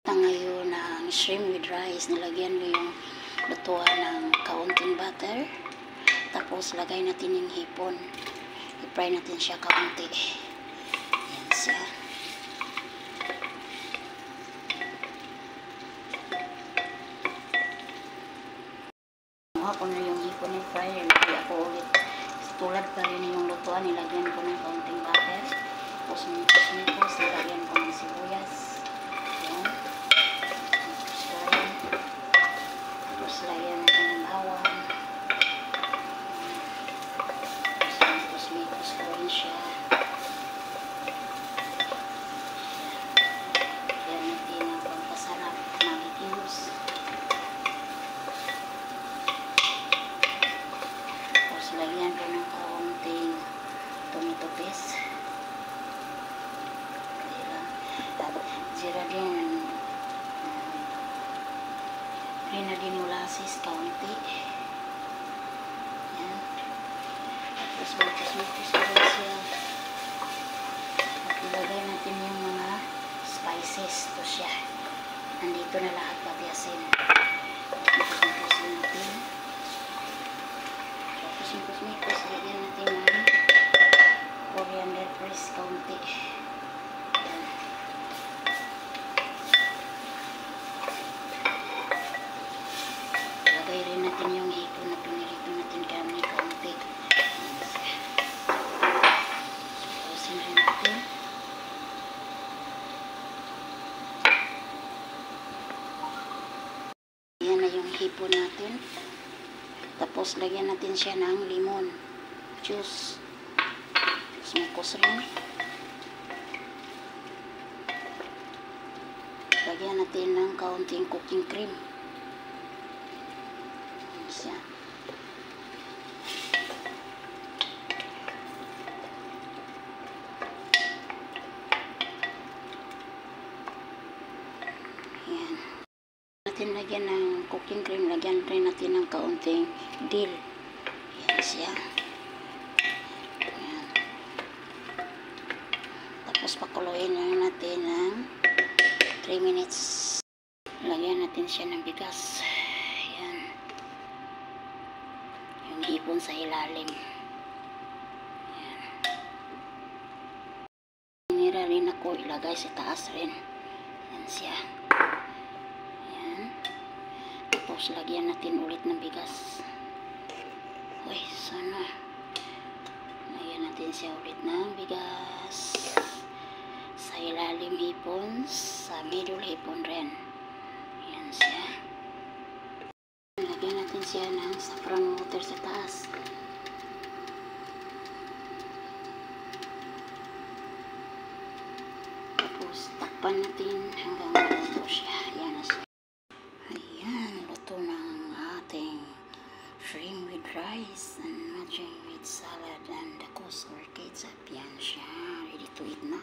Ngayon ang shrimp with rice, nilagyan ko yung lutuan ng kaunting butter. Tapos lagay natin yung hipon. I-fry natin siya kaunti. Yan siya. Nakuha ko na yung hipon na fry. Lagay ako ulit. Tulad pa rin yung lutuan, nilagyan ko ng kaunting butter. Tapos mintos, nilagyan ko ng sibuyas. Yan. Tapos lagyan natin ng bawang. Tapos mintos ko rin siya. Lagyan natin ang pampasarap na giginos. Tapos lagyan ko ng kaunting tomato paste. Zira din na din molasses kaunti. Yan. Tapos mitos ko rin siya. At ilagay natin yung mga spices to siya. Nandito na lahat pati asin. Mitos natin. Tapos mitos lagyan natin ng coriander paste kaunti. Yan. Lagay rin natin yung hipon na pinirito natin kami kaunti. Pusin rin natin. Yan na yung hipon natin. Tapos lagyan natin siya ng lemon juice. Sumukos rin. Lagyan natin ng kaunting cooking cream. Siya. Yan. Natin lagyan ng cooking cream, lagyan rin natin ng kaunting dill. Yan siya. Yan. Tapos pakuluin lang natin ng 3 minutes. Lagyan natin siya ng bigas. Hipon sa ilalim. Ayan. Nira rin ako ilagay sa taas rin. Ayan siya. Ayan. Tapos lagyan natin ulit ng bigas. Uy, sana. Lagyan natin siya ulit ng bigas. Sa ilalim hipon, sa middle hipon rin. Ayan siya. Lagyan natin siya ng saffron water sa taas. Tapos takpan natin hanggang maluto siya. Ayan na siya. Ayan, luto na ang ating shrimp with rice and matching with salad and the course or ketchup. Yan siya. Ready to eat na.